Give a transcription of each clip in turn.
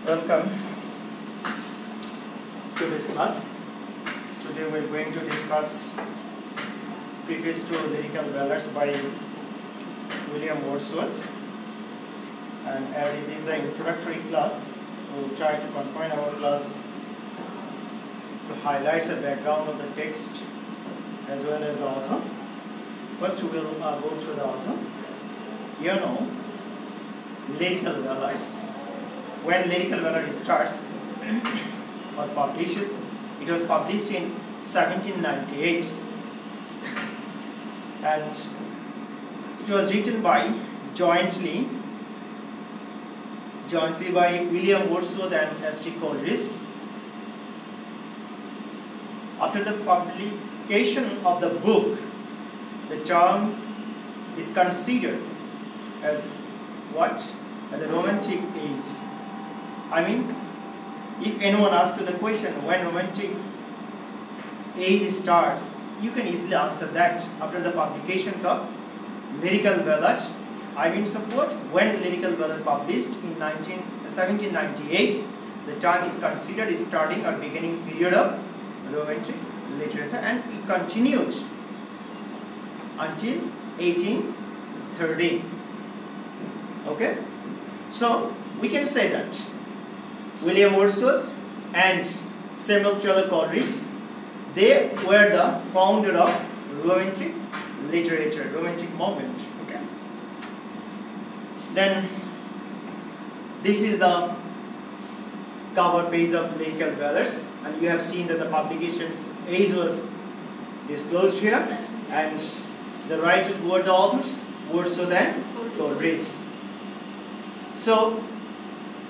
Welcome to this class. Today we are going to discuss Preface to Lyrical Ballads by William Wordsworth, and as it is the introductory class, we will try to confine our class to highlight the background of the text as well as the author. First we will go through the author. You know, Lyrical Ballads. When Lyrical Ballad starts or publishes, it was published in 1798, and it was written by jointly by William Wordsworth and S.T. Coleridge. After the publication of the book, the term is considered as what? As the Romantic age. I mean, if anyone asks you the question when Romantic age starts, you can easily answer that after the publications of Lyrical Ballad. I mean, support when Lyrical Ballad published in 1798, the time is considered is starting or beginning period of Romantic literature, and it continued until 1830. Okay, so we can say that William Wordsworth and Samuel Taylor Coleridge, they were the founder of Romantic literature, Romantic movement. Okay. Then this is the cover page of Lyrical Ballads, and you have seen that the publication's age was disclosed here, and the writers were the authors, Wordsworth and Coleridge. So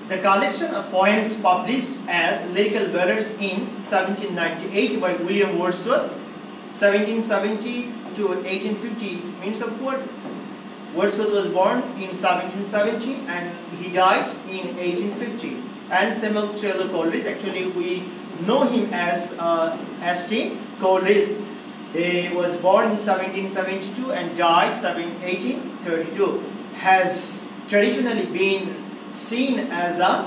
the collection of poems published as Lyrical Ballads in 1798 by William Wordsworth, 1770 to 1850 means of what? Wordsworth was born in 1770 and he died in 1850. And Samuel Taylor Coleridge, actually we know him as S.T. Coleridge. He was born in 1772 and died in 1832. Has traditionally been seen as the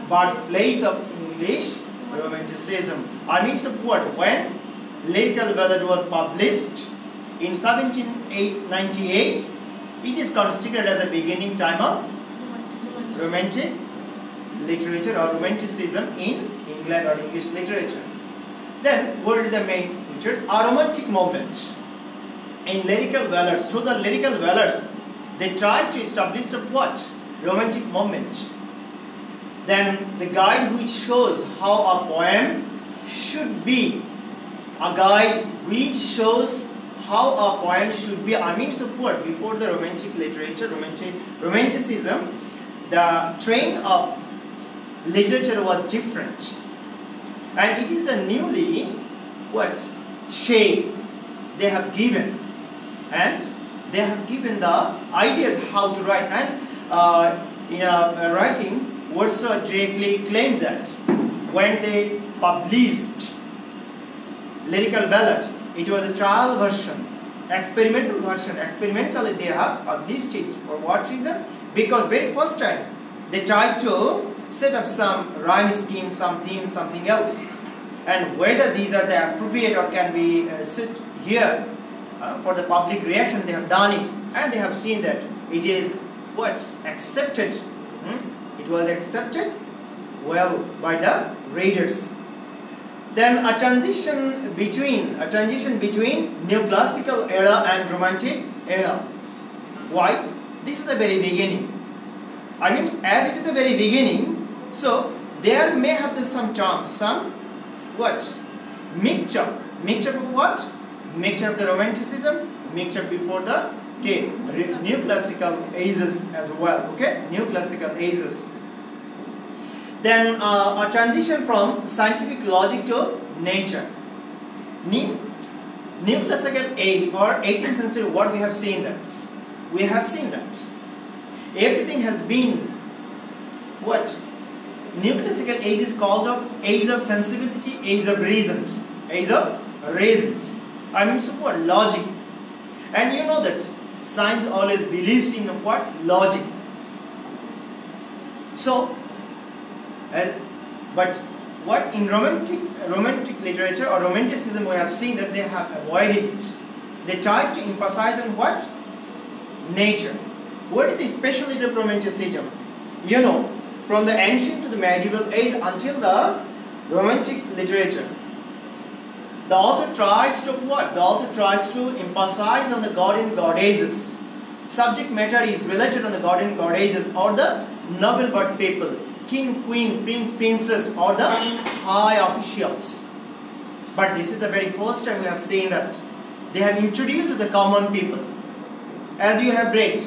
birthplace of English Romanticism. I mean, support when Lyrical Ballad was published in 1798, it is considered as a beginning time of Romantic literature or Romanticism in England or English literature. Then, what are the main features? A romantic movement in Lyrical Ballads. Through the Lyrical Ballads, they try to establish the what? Romantic movement. Then the guide which shows how a poem should be, a guide which shows how a poem should be. I mean, support before the Romantic literature, Romanticism, the train of literature was different, and it is a newly shape they have given, and they have given the ideas how to write. And in a writing, Wordsworth directly claimed that when they published Lyrical Ballad, it was a trial version, experimental version. Experimentally they have published it. For what reason? Because very first time they tried to set up some rhyme scheme, some theme, something else, and whether these are the appropriate or can be sit here for the public reaction, they have done it, and they have seen that it is accepted. It was accepted well by the readers. Then a transition between neoclassical era and Romantic era. Why? This is the very beginning. I mean, as it is the very beginning, so there may have some terms, some mixture of what? Mixture of the Romanticism, mixture before the neoclassical ages as well. Okay, neoclassical ages. Then a transition from scientific logic to nature. Neoclassical age or 18th century, what we have seen that? We have seen that everything has been neoclassical age is called age of sensibility, age of reasons, I mean, support logic. And you know that science always believes in what? Logic. So And but what in romantic literature or romanticism we have seen that they have avoided it. They try to emphasize on what? Nature. What is the speciality of romanticism? You know, from the ancient to the medieval age until the romantic literature, the author tries to what? The author tries to emphasize on the god and goddesses. Subject matter is related on the god and goddesses or the noble birth people, king, queen, prince, princess or the high officials. But this is the very first time we have seen that they have introduced the common people. As you have read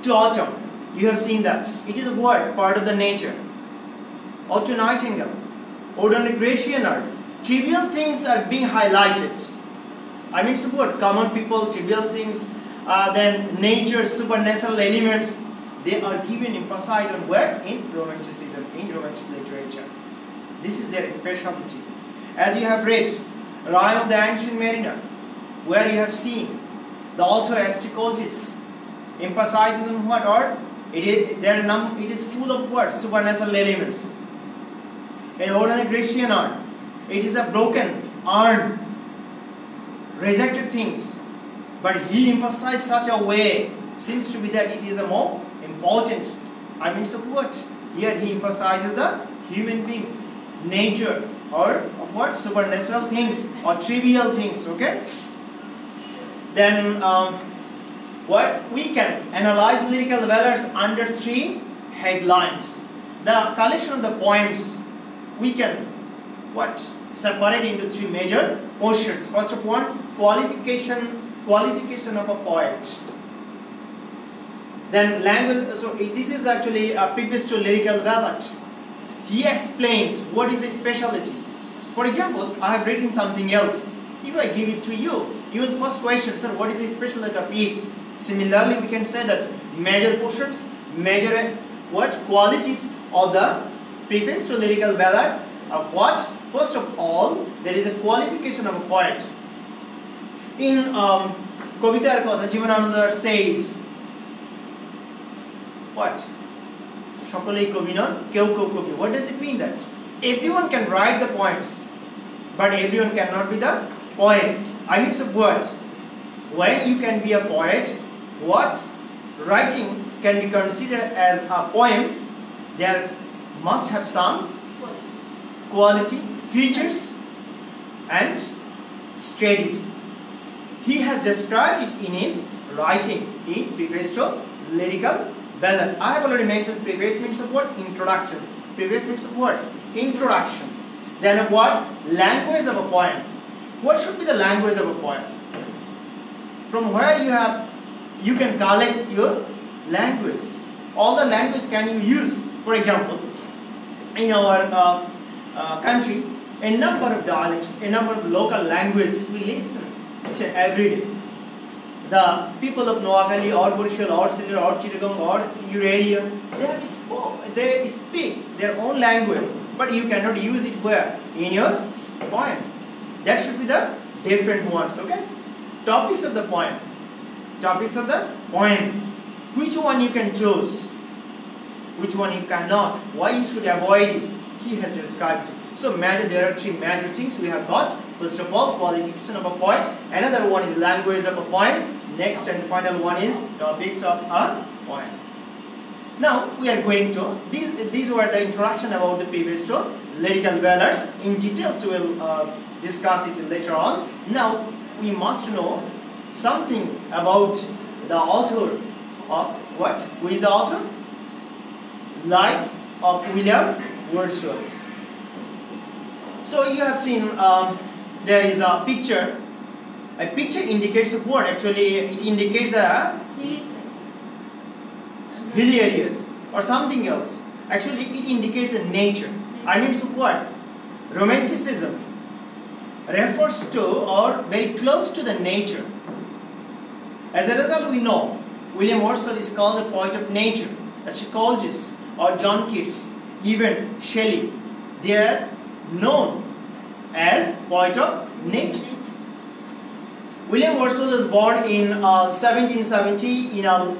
to autumn, you have seen that it is a word, part of the nature. Or to nightingale, or to Grecianer, trivial things are being highlighted. I mean, support common people, trivial things, then nature, supernatural elements, they are given emphasized on where? In romanticism, in romantic literature. This is their specialty. As you have read, Rhyme of the Ancient Mariner, where you have seen the author astrologist emphasizes on what? Or it is full of words, supernatural elements. In ordinary Grecian art, it is a broken, urn, rejected things. But he emphasized such a way, seems to be that it is a more important. I mean, support. Here he emphasizes the human being, nature, or what? Supernatural things or trivial things. Okay. Then what we can analyze lyrical ballads under 3 headlines. The collection of the poems we can what? Separate into 3 major portions. First of all, qualification of a poet. Then language. So this is actually a preface to lyrical ballad. He explains what is the specialty. For example, I have written something else. If I give it to you, you will first question, sir, what is the specialty of it? Similarly, we can say that major portions, major what qualities of the preface to lyrical ballad of what? First of all, there is a qualification of a poet. In Kavitar Kotha, Jivanananda says, what? Shakalei Kavinan, Keu Keu Kavi. What does it mean that? Everyone can write the poems, but everyone cannot be the poet. I mean, it's a word. When you can be a poet, what? Writing can be considered as a poem. There must have some quality, features and strategy. He has described it in his writing in Preface to Lyrical Ballad. I have already mentioned preface means of what? Introduction. Preface means of what? Introduction. Then what? Language of a poem. What should be the language of a poem? From where you can collect your language. All the language can you use. For example, in our country, a number of dialects, a number of local languages we listen every day. The people of Noakhali or Burshal or Silir or Chittagong or Eurasia, they speak their own language, but you cannot use it where? In your poem. That should be the different ones, okay? Topics of the poem. Topics of the poem. Which one you can choose? Which one you cannot? Why you should avoid it? He has described it. So there are 3 major things we have got. First of all, qualification of a poet. Another one is language of a poem. Next and final one is topics of a poem. Now we are going to, these were the introduction about the preface to lyrical ballads. In details we will discuss it later on. Now we must know something about the author of what? Who is the author? Life of William Wordsworth. So you have seen there is a picture. A picture indicates a word. Actually, it indicates a hilly areas or something else. Actually, it indicates a nature. I mean, so what? Romanticism refers to or very close to the nature. As a result, we know William Wordsworth is called the poet of nature. As psychologists or John Keats, even Shelley, they are known as poet of nature. William Wordsworth was born in 1770 in a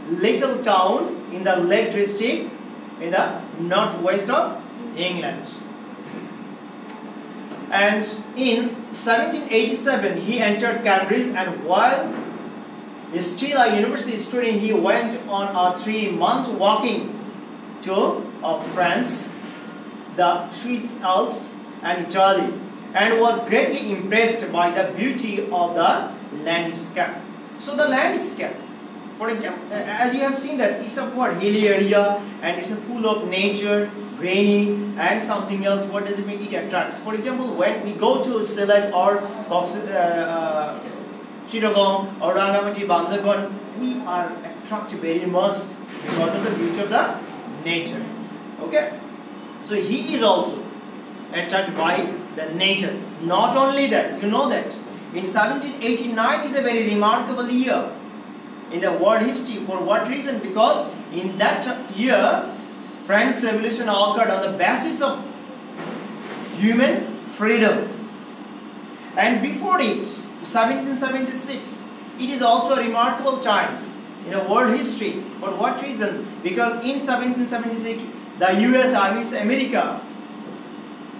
little town in the Lake District in the northwest of England. And in 1787 he entered Cambridge, and while still a university student he went on a 3-month walking tour of France, the Swiss Alps and Italy, and was greatly impressed by the beauty of the landscape. So the landscape, for example, as you have seen that it's a hilly area and it's full of nature, grainy and something else. What does it mean? It attracts. For example, when we go to Sylhet or Chittagong or Rangamati, Bandarbhan, we are attracted very much because of the beauty of the nature. Okay? So he is also attracted by the nature. Not only that, you know that in 1789 is a very remarkable year in the world history. For what reason? Because in that year, French Revolution occurred on the basis of human freedom. And before it, 1776, it is also a remarkable time in the world history. For what reason? Because in 1776, the US, America,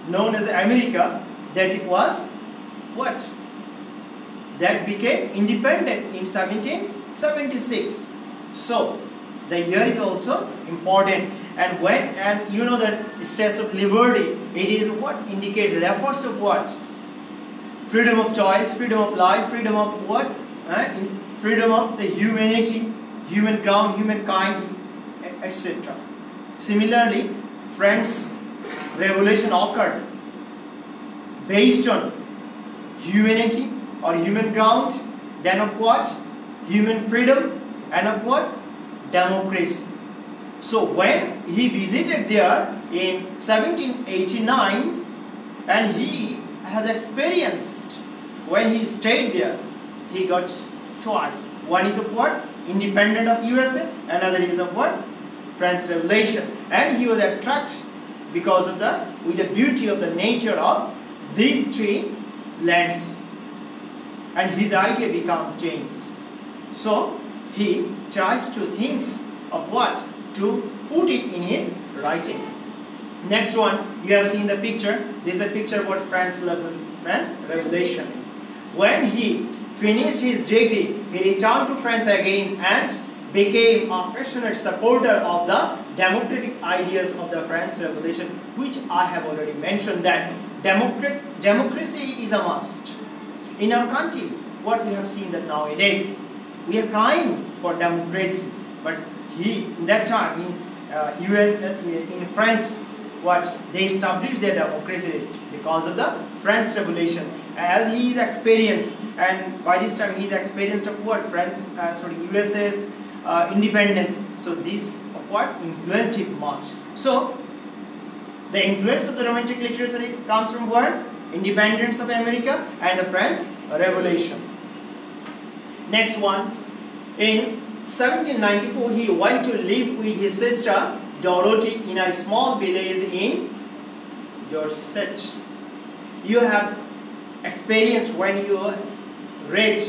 known as America, that it was what? That became independent in 1776. So the year is also important. And you know that Statue of Liberty, it is what indicates, refers of what? Freedom of choice, freedom of life, freedom of what? Freedom of the humanity, human ground, humankind, etc. Similarly, French Revolution occurred based on humanity or human ground, then of what? Human freedom, and of what? Democracy. So when he visited there in 1789, and he has experienced, when he stayed there, he got twice. One is of what? Independent of USA, another is of what? French Revolution. And he was attracted because of with the beauty of the nature of these three lands. And his idea becomes changed. So he tries to think of what? To put it in his writing. Next one, you have seen the picture. This is a picture about French Revolution. When he finished his degree, he returned to France again and became a passionate supporter of the democratic ideas of the French Revolution, which I have already mentioned that democracy is a must. In our country, what we have seen that nowadays, we are crying for democracy, but in that time in France, what they established their democracy because of the French Revolution. As he is experienced, and by this time he is experienced of what? USA's independence. So this of what influenced him much. So the influence of the Romantic literature comes from what? Independence of America and the French Revolution. Next one, in 1794 he went to live with his sister Dorothy in a small village in Dorset. You have experienced when you read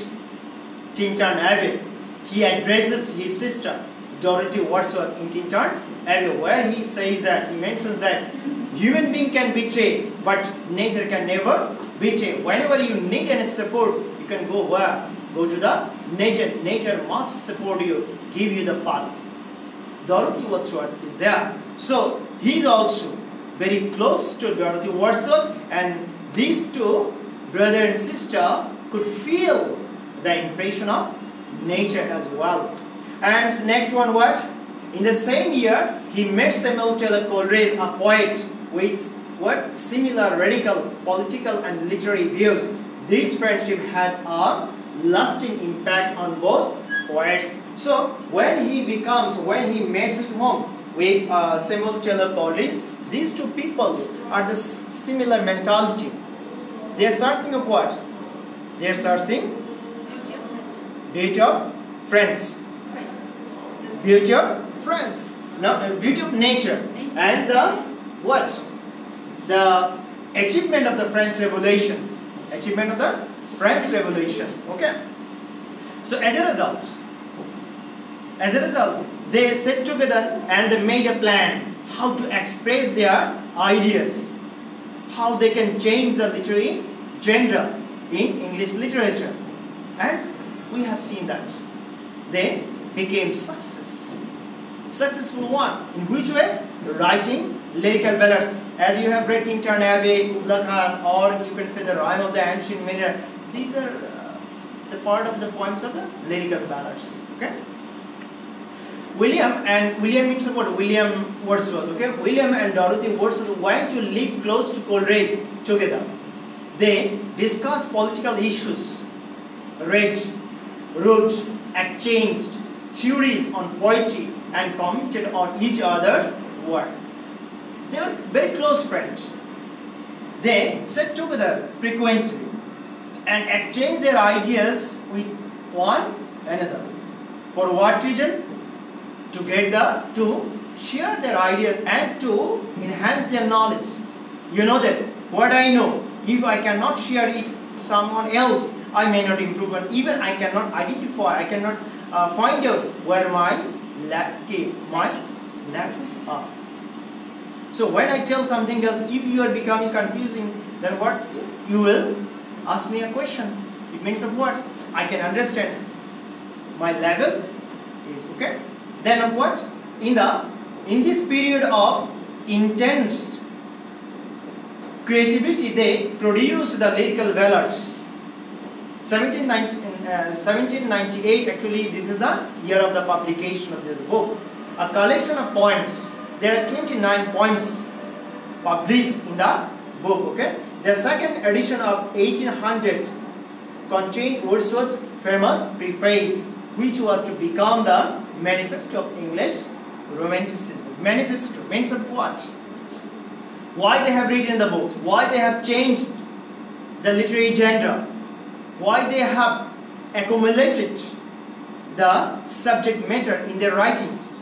Tintern Abbey. He addresses his sister Dorothy Wordsworth in Tintern Abbey, where he says that, he mentions that human being can betray, but nature can never betray. Whenever you need any support, you can go where? Go to the nature. Nature must support you, give you the path. Dorothy Wordsworth is there. So he is also very close to Dorothy Wordsworth, and these two, brother and sister, could feel the impression of nature as well. And next one, what? In the same year, he met Samuel Taylor Coleridge, a poet with what? Similar radical political and literary views. This friendship had a lasting impact on both poets. So when he meets at home with Samuel Taylor Coleridge, these two people are the similar mentality. They are searching of what? They are searching beauty of France. Beauty of France. No, beauty of nature. And the what? The achievement of the French Revolution. Achievement of the French Revolution. Okay. So as a result, they sat together and they made a plan how to express their ideas, how they can change the literary genre in English literature. And we have seen that they became successful one. In which way? Writing lyrical ballads. As you have read Tintar Abbey, Kubla Khan, or you can say the Rhyme of the Ancient Mariner. These are the part of the poems of the lyrical ballads. Okay. William means what? William Wordsworth. Okay. William and Dorothy Wordsworth went to live close to Coleridge together. They discussed political issues, read, wrote, exchanged theories on poetry, and commented on each other's work. They were very close friends. They sat together frequently and exchanged their ideas with one another. For what reason? To share their ideas and to enhance their knowledge. You know that what I know, if I cannot share it with someone else, I may not improve, and even I cannot identify, I cannot find out where my lackings are. So when I tell something else, if you are becoming confusing, then what? You will ask me a question. It means of what? I can understand. My level is okay. Then of what? In this period of intense creativity, they produced the lyrical ballads. 1798, actually this is the year of the publication of this book. A collection of poems. There are 29 poems published in the book. Okay. The second edition of 1800 contained Wordsworth's famous Preface, which was to become the manifesto of English Romanticism. Manifesto means of what? Why they have written the books? Why they have changed the literary genre? Why they have accumulated the subject matter in their writings?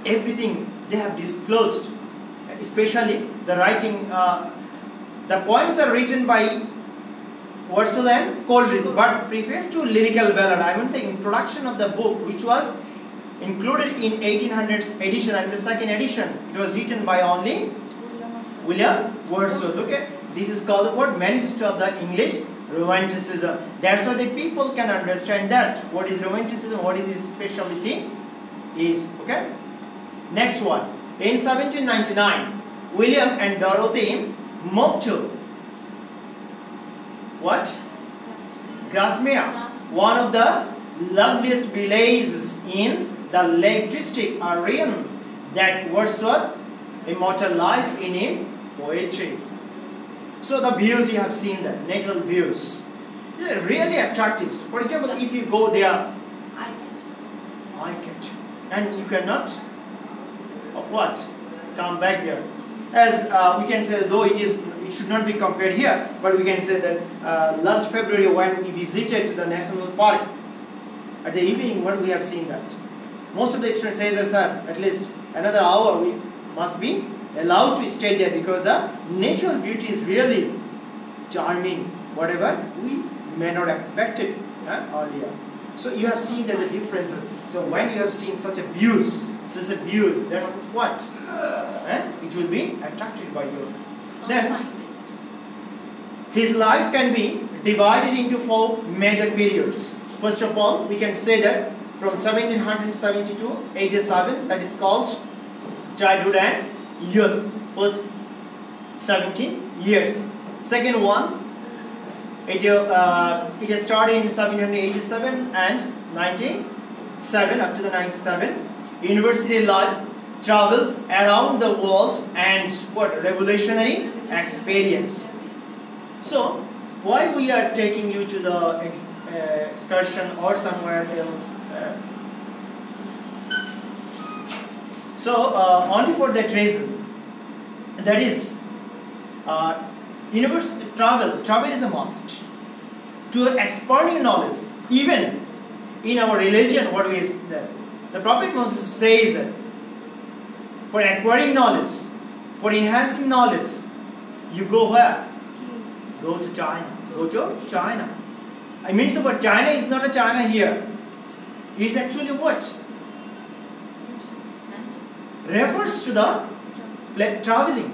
Everything they have disclosed, especially the writing. The poems are written by Wordsworth and Coleridge, but preface to Lyrical Ballad. I mean the introduction of the book, which was included in 1800's edition, and the second edition, it was written by only William Wordsworth. Okay, this is called the word Manifesto of the English Romanticism. That's why the people can understand that what is Romanticism, what is its speciality is. Okay. Next one. In 1799, William and Dorothy moved to what? Grasmere, one of the loveliest villages in the Lake District, a realm that Wordsworth immortalized in his poetry. So the views you have seen, the natural views, they're really attractive. For example, if you go there, eye-catching, and you cannot of what? Come back there. As we can say, though it should not be compared here, but we can say that last February when we visited the national park, at the evening when we have seen that, most of the students say that, sir, at least another hour we must be allowed to stay there because the natural beauty is really charming, whatever we may not expect it earlier. So you have seen that the differences. So when you have seen such a views, then what? It will be attracted by you. Then his life can be divided into 4 major periods. First of all, we can say that from 1770 to 87, that is called childhood and youth. First 17 years. Second one, it started in 1787 and 97 up to the 97. University life, travels around the world, and what? Revolutionary experience. So, why we are taking you to the excursion or somewhere else? Only for that reason. That is, university travel is a must to expand your knowledge. Even in our religion, what we the Prophet Moses says, for acquiring knowledge, for enhancing knowledge, you go where? Go to China. Go to China. I mean, so but China is not a China here. It's actually what? Refers to the traveling,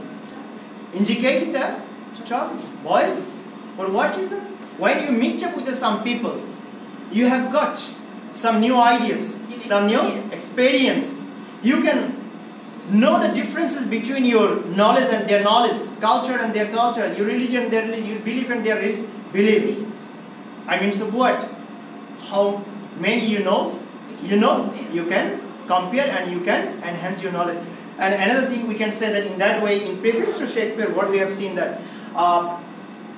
indicating that travel. Boys, for what reason? When you mix up with some people, you have got some new ideas, some new experience. You can know the differences between your knowledge and their knowledge, culture and their culture, your religion and their religion, your belief and their belief. I mean, so what? How many you know, you can compare and you can enhance your knowledge. And another thing we can say that in that way, in Preface to Shakespeare, what we have seen that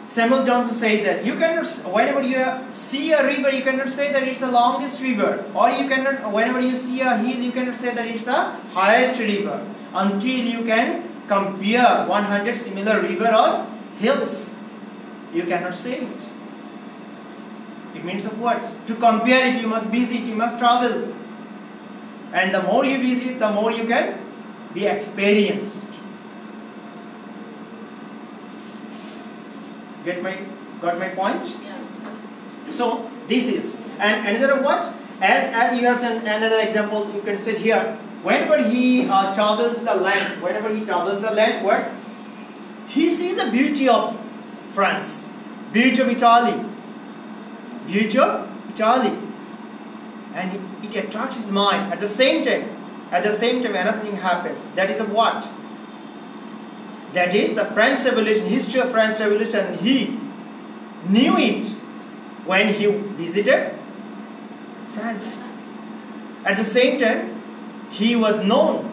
Samuel Johnson says that you cannot, whenever you see a river, you cannot say that it's the longest river, or you cannot, whenever you see a hill, you cannot say that it's the highest river, until you can compare 100 similar river or hills. You cannot say it. It means of what? To compare it, you must visit, you must travel. And the more you visit, the more you can be experienced. Got my point? Yes. So this is, and another what? As you have seen another example, you can sit here. Whenever he travels the land, where he sees the beauty of France, beauty of Italy, and it attracts his mind. At the same time, another thing happens. That is what? That is the French Revolution, history of French Revolution. He knew it when he visited France. At the same time, he was known,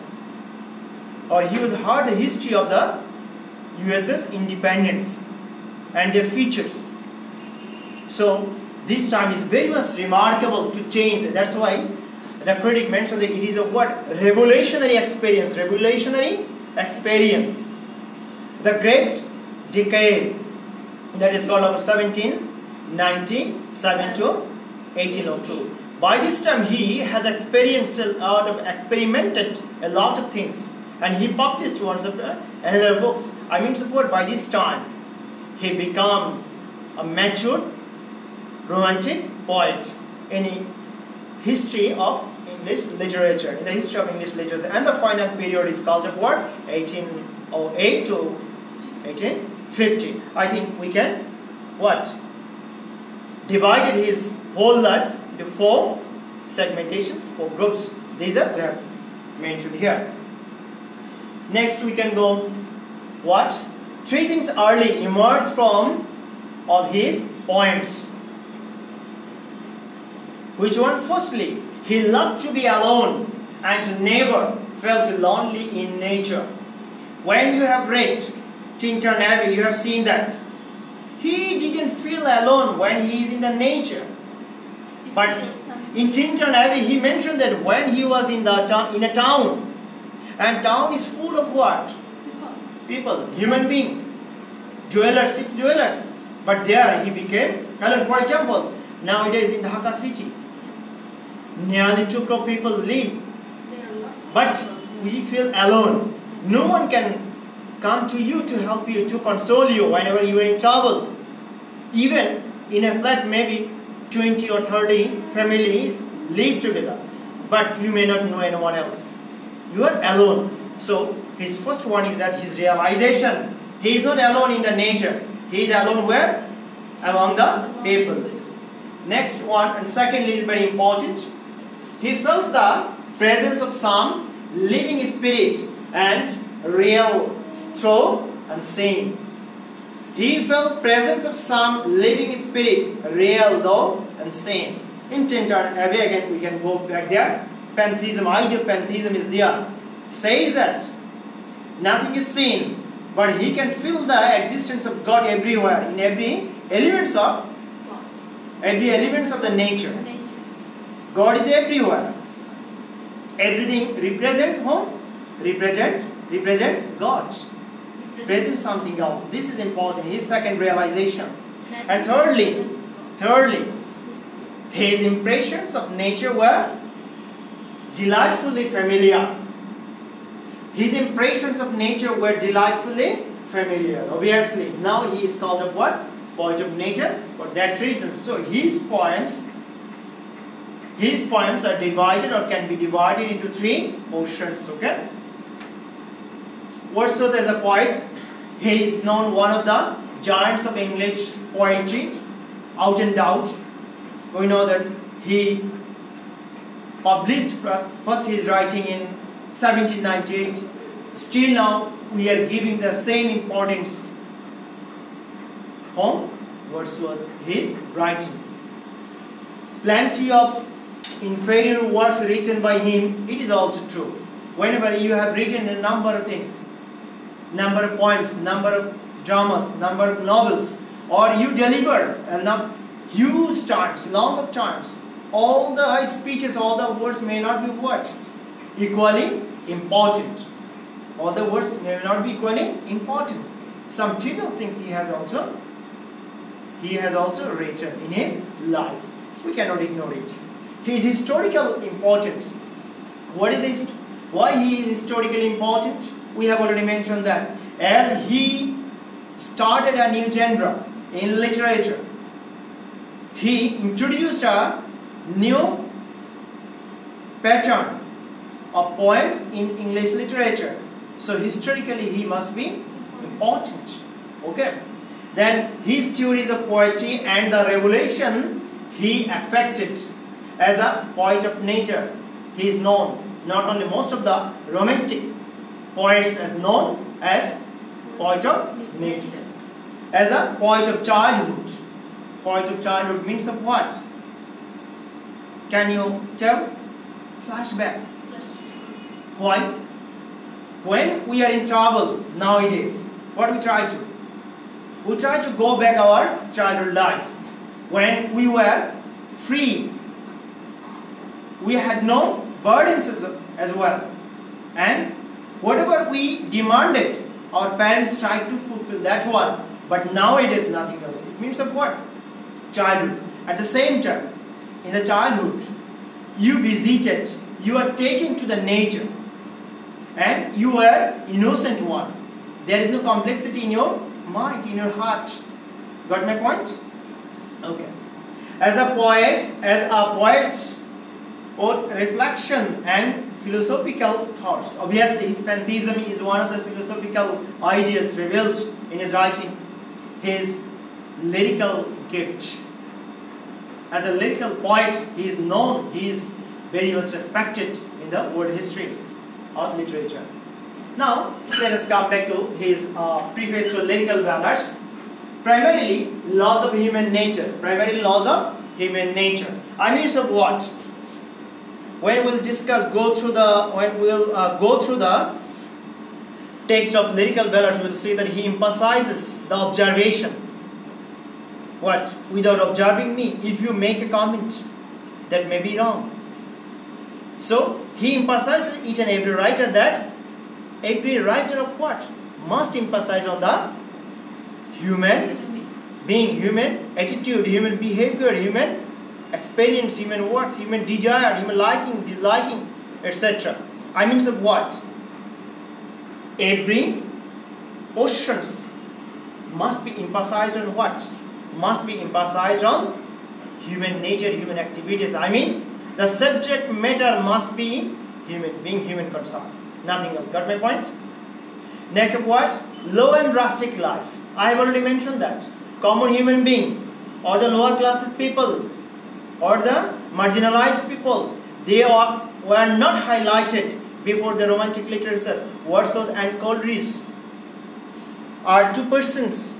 or he was heard the history of the USS independence and their features. So this time is very much remarkable to change. That's why the critic mentioned that it is a what? Revolutionary experience. The Great Decade, that is called of 1797 to 1802. By this time he has experimented a lot of things, and he published another books. I mean, support by this time he became a mature romantic poet in the history of English literature. And the final period is called of what? 1808 to 1850. I think we can what? Divided his whole life into 4 segmentation, 4 groups. These are we have mentioned here. Next we can go what? 3 things early emerged from of his poems. Which one? Firstly, he loved to be alone and never felt lonely in nature. When you have read Tintin Abbey, you have seen that he didn't feel alone when he is in the nature. But in Tintin Abbey, he mentioned that when he was in a town, and town is full of what? People, human beings, dwellers, city dwellers. But there he became alone. For example, nowadays in Dhaka city, nearly 2 crore people live, but we feel alone. No one can come to you to help you, to console you whenever you are in trouble. Even in a flat, maybe 20 or 30 families live together, but you may not know anyone else. You are alone. So his first one is that his realization, he is not alone in the nature. He is alone where? Among the people. Next one, and secondly is very important. He felt the presence of some living spirit and real through unseen. He felt presence of some living spirit, real though unseen. In Tintin Abbey again we can go back there. Pantheism, idea of pantheism is there. He says that nothing is seen, but he can feel the existence of God everywhere, in every elements of the nature. God is everywhere. Everything represents whom? Represents God. Represents something else. This is important. His second realization. And thirdly, his impressions of nature were delightfully familiar. His impressions of nature were delightfully familiar. Obviously, now he is called a what? Poet of nature for that reason. So his poems are divided or can be divided into 3 portions. Okay. Wordsworth as a poet, he is known one of the giants of English poetry, out and out. We know that he published first his writing in 1798. Still now we are giving the same importance for Wordsworth, his writing. Plenty of inferior works written by him, it is also true. Whenever you have written a number of things, number of poems, number of dramas, number of novels, or you deliver a huge times, long of times, all the speeches, all the words may not be what? Equally important. All the words may not be equally important. Some trivial things he has also written in his life. We cannot ignore it. His historical importance. What is this? Why he is historically important? We have already mentioned that. As he started a new genre in literature, he introduced a new pattern of poems in English literature. So historically he must be important. Okay. Then his theories of poetry and the revolution he affected as a poet of nature. He is known, not only most of the romantic poets as known as poet of nature. As a poet of childhood. Poet of childhood means of what? Can you tell? Flashback. Why? When we are in trouble nowadays, what we try to? We try to go back our childhood life. When we were free, we had no burdens as well. And whatever we demanded, our parents tried to fulfill that one. But now it is nothing else. It means of what? Childhood. At the same time, in the childhood, you visited, you are taken to the nature, and you were innocent one. There is no complexity in your mind, in your heart. Got my point? Okay. As a poet, reflection and philosophical thoughts. Obviously, his pantheism is one of the philosophical ideas revealed in his writing. His lyrical gift. As a lyrical poet, he is known, he is very much respected in the world history of literature. Now, let us come back to his preface to Lyrical Ballads. Primarily, laws of human nature. Primarily, laws of human nature. I mean, so what? When we'll go through the text of Lyrical Ballads, we'll see that he emphasizes the observation. What? Without observing me, if you make a comment, that may be wrong. So, he emphasizes each and every writer that every writer of what? Must emphasize on the human being, human attitude, human behavior, human experience, human works, human desire, human liking, disliking, etc. I mean, so what? Every portions must be emphasized on what? Must be emphasized on human nature, human activities. I mean, the subject matter must be human, being human concern. Nothing else. Got my point? Next of what? Low and rustic life. I have already mentioned that. Common human being, or the lower classes people, or the marginalized people, they were not highlighted before the Romantic literature. Wordsworth and Coleridge are two persons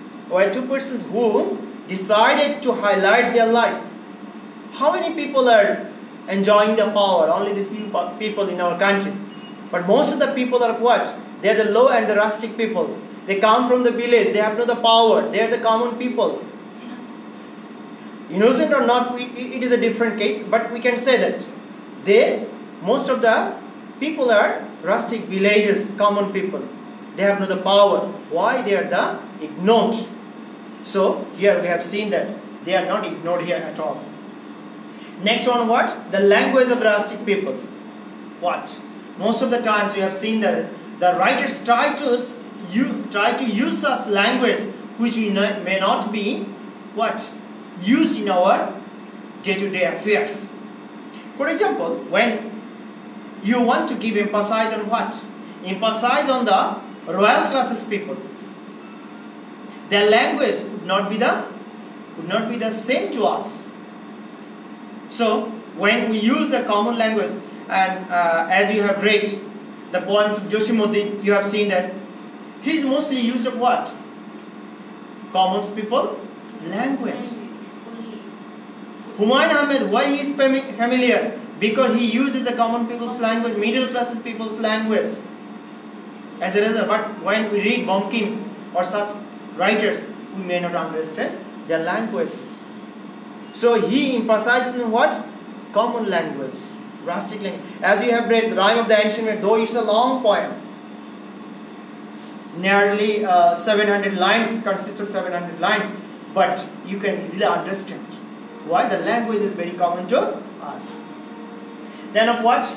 who decided to highlight their life. How many people are enjoying the power? Only the few people in our countries. But most of the people are what? They are the low and the rustic people. They come from the village. They have no the power. They are the common people. Innocent or not, it is a different case. But we can say that most of the people are rustic villages, common people. They have no the power. Why? They are the ignored. So here we have seen that they are not ignored here at all. Next one, what? The language of rustic people. What? Most of the times you have seen that the writers try to use such language which may not be what? Used in our day-to-day affairs. For example, when you want to give emphasis on what? Emphasize on the royal classes people. Their language would not be the same to us. So when we use the common language, and as you have read the poems of Jashim Uddin, you have seen that he is mostly used of what? Common people language. Humayun Ahmed, why he is familiar? Because he uses the common people's language, middle classes people's language. As a result, but when we read Bonkim or such writers, we may not understand their languages. So he emphasizes in what? Common language, rustic language. As you have read the Rhyme of the Ancient World, though it's a long poem, nearly 700 lines, consists of 700 lines, but you can easily understand why the language is very common to us. Then of what?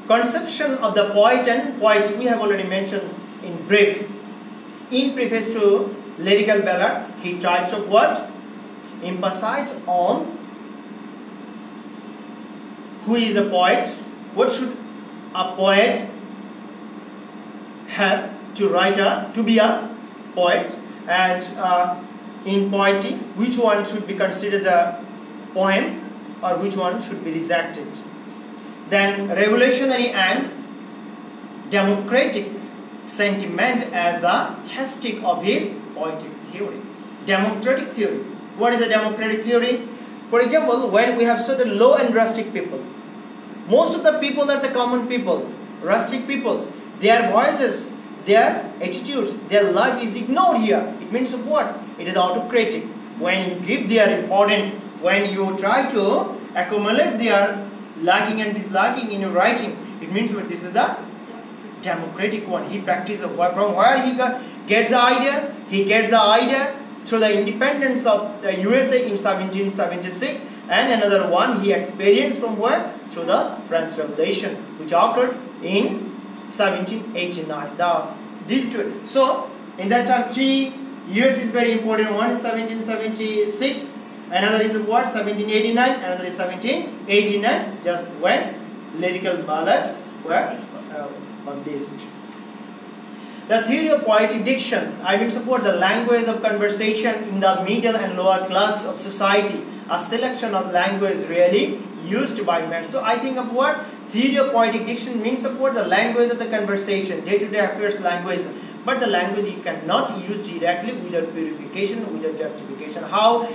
Conception of the poet and poet we have already mentioned in brief. In preface to Lyrical Ballad, he tries to what? Emphasize on who is a poet, what should a poet have to be a poet, and in poetry, which one should be considered a poem or which one should be rejected. Then revolutionary and democratic sentiment as the hashtag of his poetic theory. Democratic theory. What is a democratic theory? For example, when we have certain low and rustic people, most of the people are the common people, rustic people. Their voices, their attitudes, their life is ignored here. It means what? It is autocratic. When you give their importance, when you try to accumulate their liking and disliking in your writing, it means what? This is the democratic one. He practices from where he gets the idea. He gets the idea through the independence of the USA in 1776, and another one he experienced from where? Through the French Revolution, which occurred in 1789. These two. So in that time, 3 years is very important. One is 1776, another is what? 1789, another is 1789. Just when Lyrical Ballads were published. The theory of poetic diction, I will support the language of conversation in the middle and lower class of society. A selection of language really used by men. So I think of what? Theory of poetic diction means support the language of the conversation, day-to-day affairs language. But the language you cannot use directly without purification, without justification. How?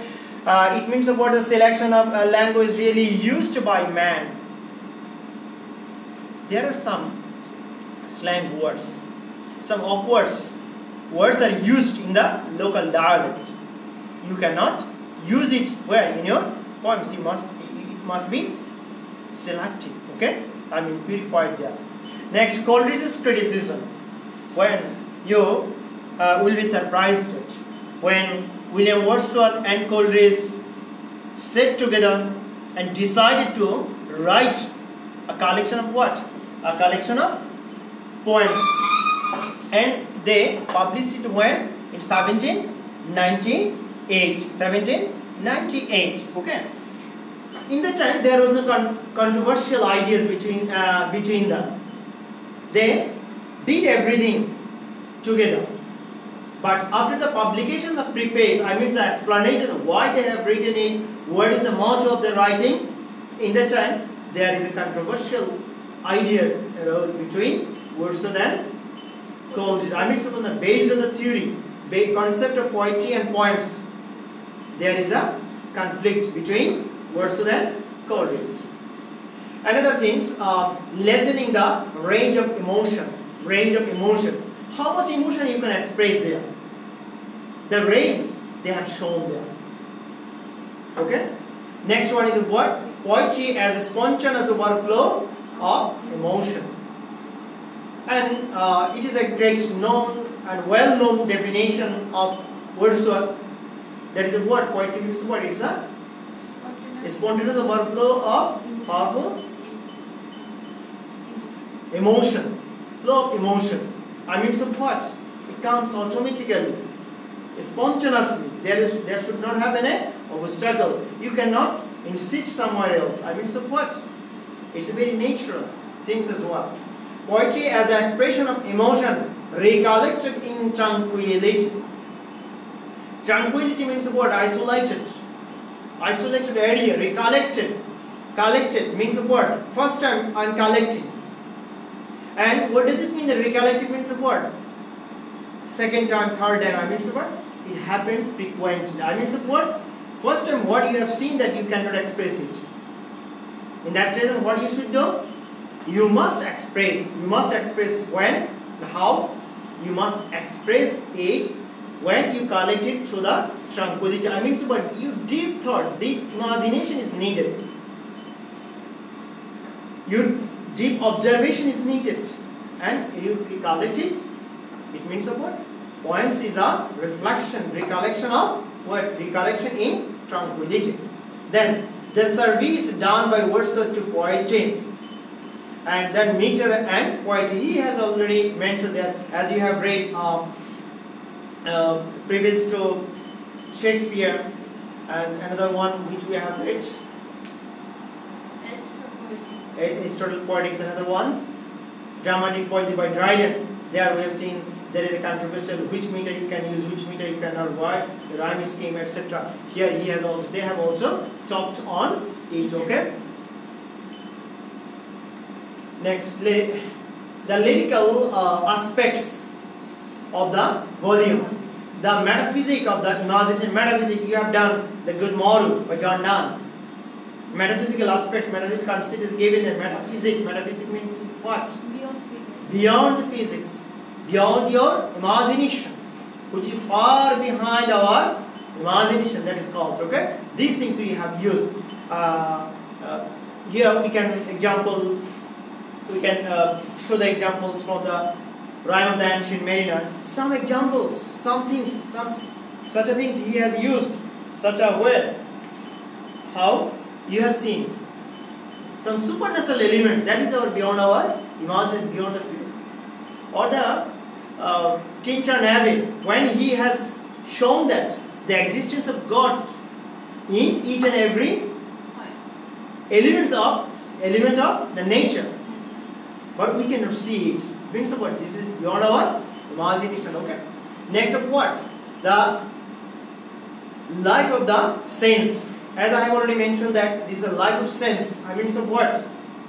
It means about the selection of language really used by man. There are some slang words. Some awkward words are used in the local dialect. You cannot use it where? In your poems. It must be selected. Okay? I mean purified there. Next, Coleridge's criticism. When you will be surprised at when William Wordsworth and Coleridge sat together and decided to write a collection of what? A collection of poems. And they published it when? In 1798. 1798. Okay. In that time, there was no controversial ideas between them. They did everything together. But after the publication of Preface, I mean the explanation of why they have written it, what is the motto of the writing, in that time, there is a controversial ideas arose between Wordsworth and Coleridge. I mean, so based on the theory, concept of poetry and poems, there is a conflict between Wordsworth and Coleridge. Another things, lessening the range of emotion. How much emotion you can express there? The range they have shown there. Okay. Next one is what? Poetry as a spontaneous overflow of emotion. And it is a great known and well-known definition of Wordsworth. That is a word. Poetry means what? It's a spontaneous overflow of powerful emotion. Flow of emotion. I mean, so what? It comes automatically, spontaneously. There should not have any obstacle. You cannot insist somewhere else. I mean, so what? It's a very natural things as well. Poetry as an expression of emotion recollected in tranquility. Tranquility means the word isolated. Isolated area, recollected. Collected means the word. First time I am collecting. And what does it mean? The recollected means the word. Second time, third time, I mean the word. It happens frequently. I mean the word. First time what you have seen that you cannot express it. In that reason, what you should do? You must express. You must express when, how. You must express it when you collect it through the tranquility. I mean, but you deep thought, deep imagination is needed. Your deep observation is needed, and you recollect it. It means what? Poems is a reflection, recollection of what? Recollection in tranquility. Then the service done by Wordsworth to poetry, and then meter and poetry. He has already mentioned that, as you have read previous to Shakespeare, and another one which we have read, Aristotle Poetics, another one, Dramatic Poetry by Dryden. There we have seen there is a controversial which meter you can use, which meter you cannot, why, the rhyme scheme, etc. Here he has also, they have also talked on it. Okay. Next, the lyrical aspects of the volume, the metaphysic of the imagination. Metaphysic, you have done the Good Moral by John Donne. Metaphysical aspects, metaphysical concept is given in metaphysic. Metaphysic means what? Beyond physics. Beyond the physics, beyond your imagination, which is far behind our imagination. That is called. Okay. These things we have used. Here we can example. We can show the examples from the Rhyme of the Ancient Mariner. Some examples, some things, such a things he has used, such a way. How? You have seen some supernatural elements that is our beyond our imagination, beyond the physics. Or the Tinter Navy, when he has shown that the existence of God in each and every element of the nature. But we cannot see it. Means what? This is beyond our imagination. Okay. Next of what? The life of the sense. As I have already mentioned that this is a life of sense. I mean, so what?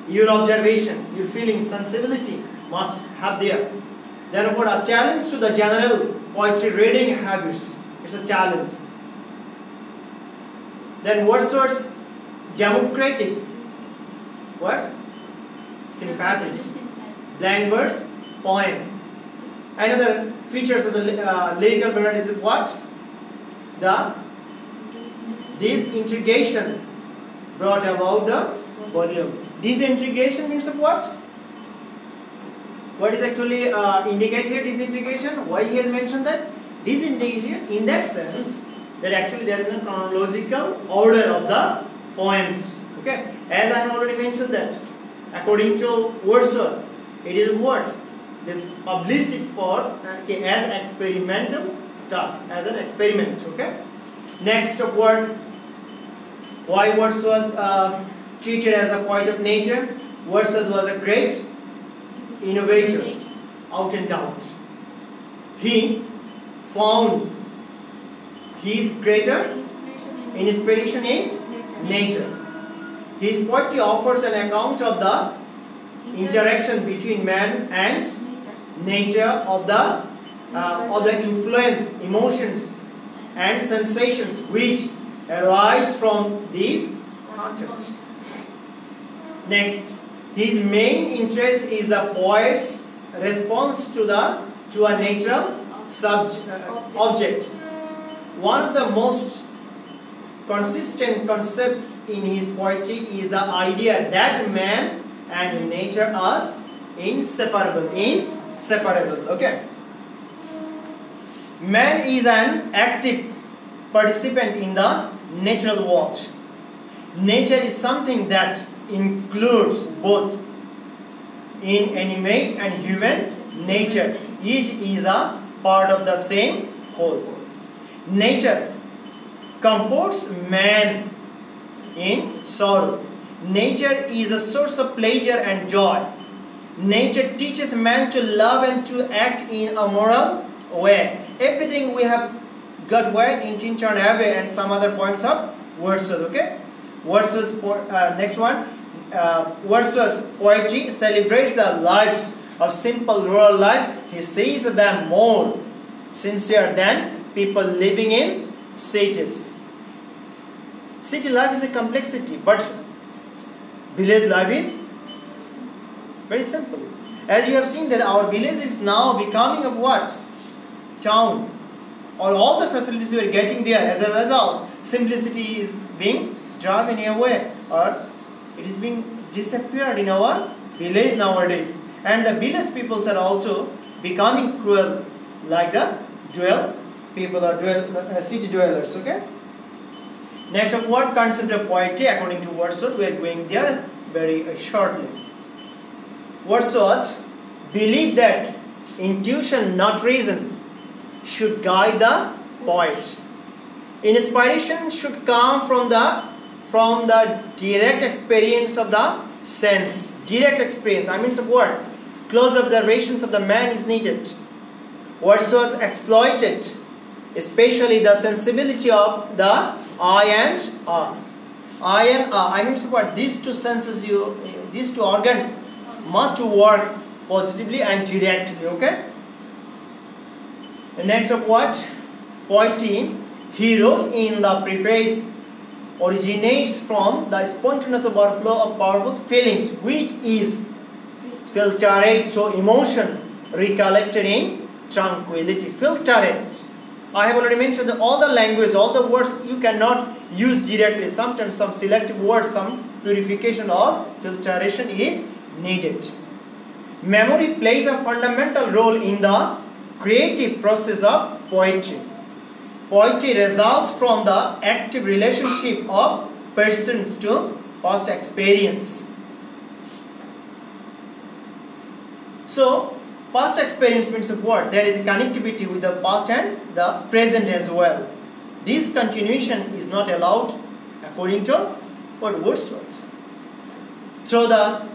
Your observations, your feelings, sensibility must have there. Then what? A challenge to the general poetry reading habits. It's a challenge. Then Wordsworth's democratic what? Sympathies. Blank verse poem. Another features of the lyrical ballad is what? The disintegration brought about the volume. Disintegration means of what? What is actually indicated here? Disintegration. Why he has mentioned that? Disintegration in that sense that actually there is a chronological order of the poems. Okay. As I have already mentioned that, according to Wordsworth, it is what? They published it for as experimental task, as an experiment. Okay. Next word. Why Wordsworth treated as a poet of nature? Wordsworth was a great innovator, out and out. He found his greater inspiration in nature. His poetry offers an account of the interaction between man and nature, of the influence, emotions and sensations which arise from these contexts. Next, his main interest is the poet's response to a natural object. One of the most consistent concepts in his poetry is the idea that man and nature are inseparable. Okay. Man is an active participant in the natural world. Nature is something that includes both inanimate and human nature. Each is a part of the same whole. Nature comforts man in sorrow. Nature is a source of pleasure and joy. Nature teaches man to love and to act in a moral way. Everything we have got where in Tinchon Abbey and some other poems of Wordsworth. Okay, Wordsworth's next one. Wordsworth's poetry celebrates the lives of simple rural life. He sees them more sincere than people living in cities. City life is a complexity, but village life is very simple. As you have seen that our village is now becoming a what? Town. Or all the facilities we are getting there, as a result, simplicity is being driven away, or it is being disappeared in our village nowadays. And the village peoples are also becoming cruel, like the people or city dwellers. Okay. Next, of what concept of poetry according to Wordsworth? We are going there very shortly. Wordsworth believed that intuition, not reason, should guide the poet. Inspiration should come from the direct experience of the sense. Direct experience, I mean the word. Close observations of the man is needed. Wordsworth exploited especially the sensibility of the eye and R. Eye and R, I mean the word. These two senses, these two organs must work positively and directly. Okay. Next of what? Poetry, he wrote in the preface, originates from the spontaneous overflow of powerful feelings, which is filtered through emotion, recollected in tranquility. Filtered. I have already mentioned that all the language, all the words you cannot use directly. Sometimes some selective words, some purification or filtration is needed. Memory plays a fundamental role in the creative process of poetry. Poetry results from the active relationship of persons to past experience. So, past experience means what? There is a connectivity with the past and the present as well. This continuation is not allowed according to what Wordsworth. Through the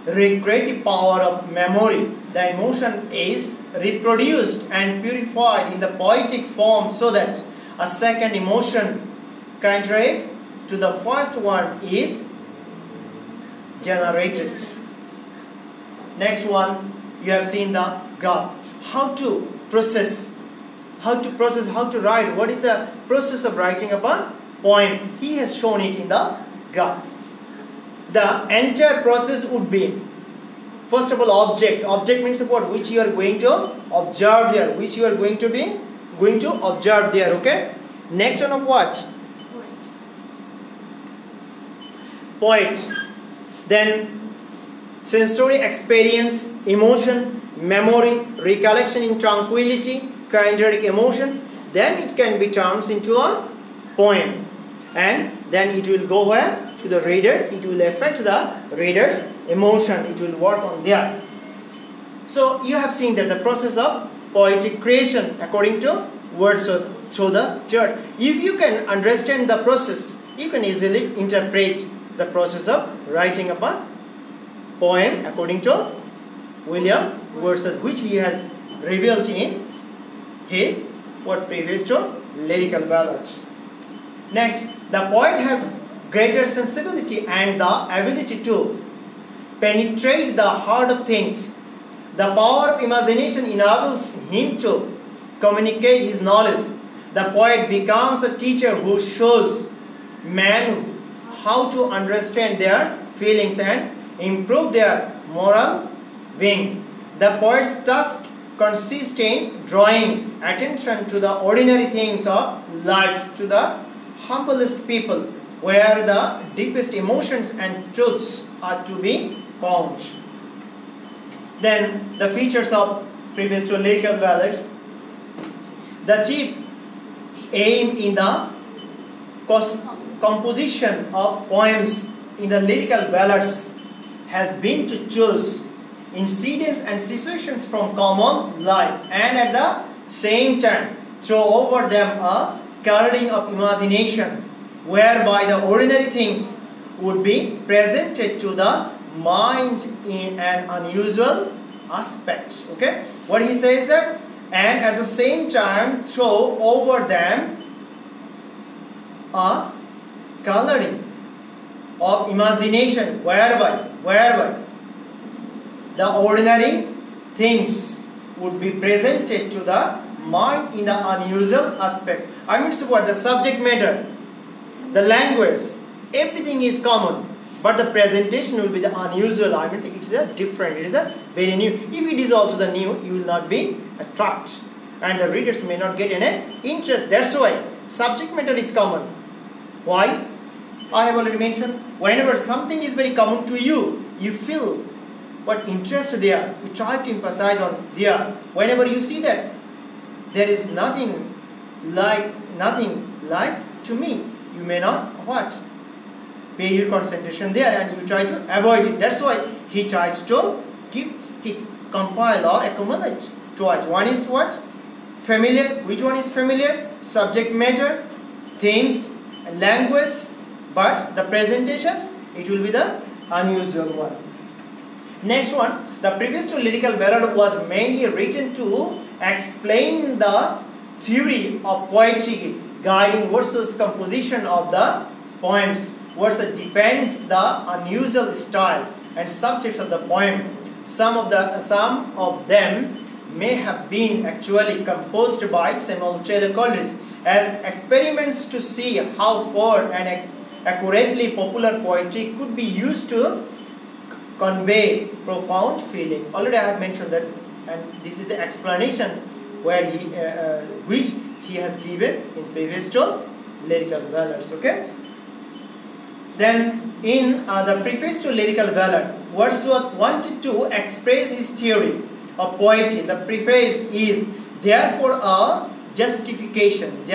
recreative power of memory, the emotion is reproduced and purified in the poetic form so that a second emotion contrary to the first one is generated. Next one, you have seen the graph. How to process, how to write. What is the process of writing of a poem? He has shown it in the graph. The entire process would be, first of all, object. Object means what? Which you are going to observe there. Which you are going to observe there. Okay. Next one of what? Poet. Then sensory experience, emotion, memory, recollection in tranquility, kinetic emotion. Then it can be turned into a poem. And then it will go where? To the reader. It will affect the reader's emotion. It will work on there. So you have seen that the process of poetic creation according to Wordsworth through the chart. If you can understand the process, you can easily interpret the process of writing up a poem according to William Wordsworth, which he has revealed in his preface to Lyrical Ballads. Next, the poet has greater sensibility and the ability to penetrate the heart of things. The power of imagination enables him to communicate his knowledge. The poet becomes a teacher who shows men how to understand their feelings and improve their moral being. The poet's task consists in drawing attention to the ordinary things of life, to the humblest people, where the deepest emotions and truths are to be found. Then the features of preface to Lyrical Ballads. The chief aim in the composition of poems in the Lyrical Ballads has been to choose incidents and situations from common life and at the same time throw over them a curling of imagination, whereby the ordinary things would be presented to the mind in an unusual aspect. Okay, what he says that, and at the same time throw over them a coloring of imagination whereby the ordinary things would be presented to the mind in the unusual aspect. I mean, so what the subject matter, the language, everything is common, but the presentation will be the unusual. I mean, it is a different, it is a very new. If it is also the new, you will not be attracted, and the readers may not get any interest. That's why subject matter is common. Why? I have already mentioned, whenever something is very common to you, you feel what interest there, you try to emphasize on there. Whenever you see that there is nothing like to me, you may not what? Pay your concentration there, and you try to avoid it. That's why he tries to compile or accumulate twice. One is what? Familiar. Which one is familiar? Subject matter, themes, language, but the presentation, it will be the unusual one. Next one, the preface to Lyrical Ballad was mainly written to explain the theory of poetry guiding Wordsworth's composition of the poems. Wordsworth depends the unusual style and subjects of the poem. Some of them may have been actually composed by Samuel Taylor Coleridge as experiments to see how far and accurately popular poetry could be used to convey profound feeling. Already I have mentioned that, and this is the explanation where which he has given in Preface to Lyrical Ballads. Okay. Then in the Preface to Lyrical Ballad, Wordsworth wanted to express his theory of poetry. The preface is therefore a justification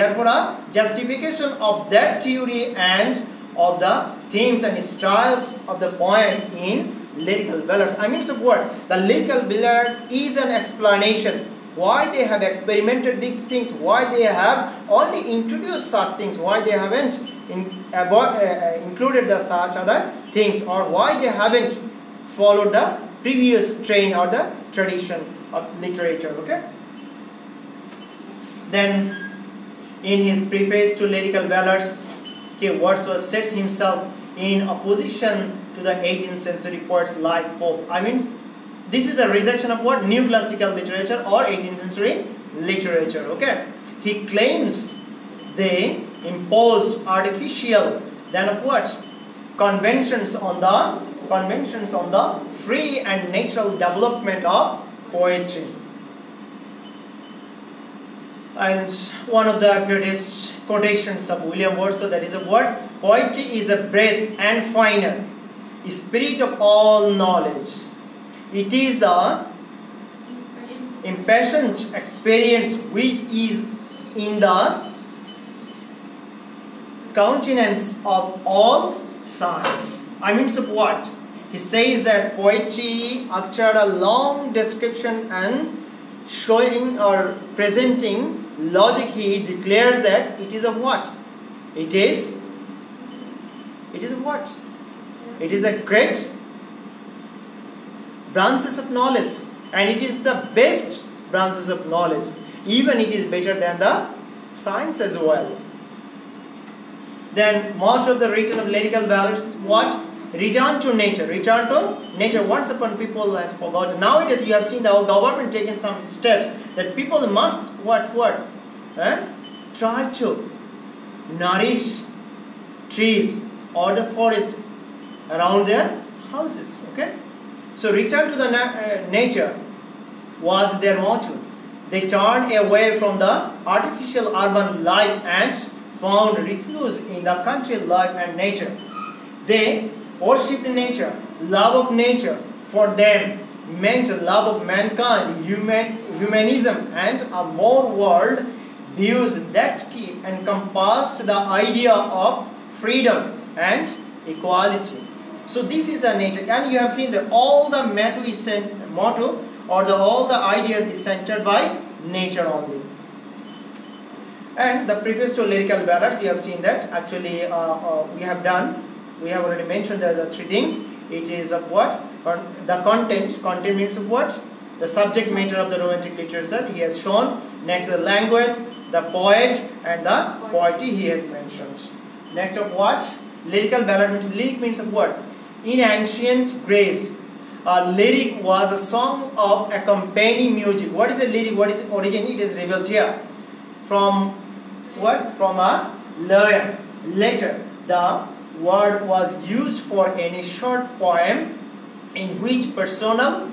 of that theory and of the themes and styles of the poem in Lyrical Ballads. I mean, so what? The Lyrical Ballad is an explanation why they have experimented these things, why they have only introduced such things, why they haven't included the such other things, or why they haven't followed the previous train or the tradition of literature. Okay. Then in his Preface to Lyrical Ballads, Wordsworth sets himself in opposition to the 18th century poets like Pope. I mean, this is a rejection of what? New classical literature or 18th century literature. Okay. He claims they imposed artificial, then of what? Conventions on the free and natural development of poetry. And one of the greatest quotations of William Wordsworth, that is a word, poetry is a breath and finer spirit of all knowledge. It is the impassioned experience which is in the countenance of all science. I mean, so what? He says that poetry, after a long description and showing or presenting logic, he declares that it is a what? It is a what? It is a great branches of knowledge, and it is the best branches of knowledge. Even it is better than the science as well. Then motto of the return of Lyrical Ballads, what? Return to nature. Return to nature. Once upon people has forgotten. Nowadays you have seen the government taking some steps that people must try to nourish trees or the forest around their houses. Okay. So return to the nature was their motto. They turned away from the artificial urban life and found refuge in the country life and nature. They worshipped nature, love of nature. For them meant love of mankind, humanism, and a more world views that encompassed the idea of freedom and equality. So this is the nature, and you have seen that all the motto or all the ideas is centered by nature only. And the Preface to Lyrical Ballads, you have seen that actually we have already mentioned the three things. It is of what? The content. Content means of what? The subject matter of the romantic literature he has shown. Next, the language, the poet, and the poetry he has mentioned. Next of what? Lyrical ballad means, lyric means of what? In ancient Greece, a lyric was a song of accompanying music. What is a lyric? What is its origin? It is revealed here. From what? From a lyre. Later, the word was used for any short poem in which personal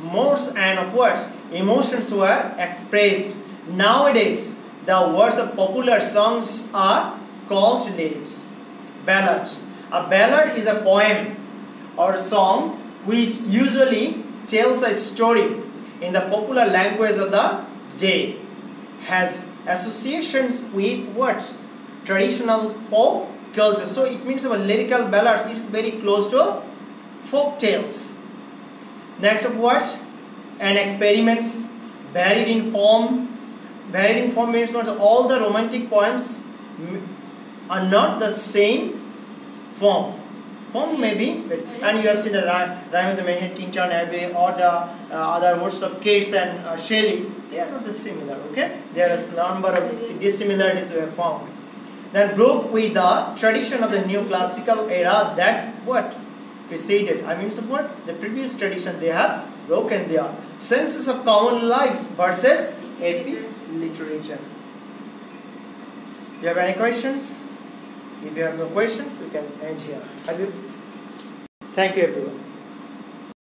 moods and of what? Emotions were expressed. Nowadays, the words of popular songs are called lyrics. Ballad. A ballad is a poem or song which usually tells a story in the popular language of the day. Has associations with what? Traditional folk culture. So it means a lyrical ballad is very close to folk tales. Next of what? And experiments varied in form. Varied in form means not all the romantic poems are not the same form. Form may be, and you have seen the rhyme of the Manhattan Abbey or the other words of Keats and Shelley. They are not the similar. Okay, there are a number of dissimilarities we have found. Then broke with the tradition of the new classical era that what preceded. I mean, support the previous tradition they have broken their senses of common life versus epic literature. Do you have any questions? If you have no questions, we can end here. Thank you everyone.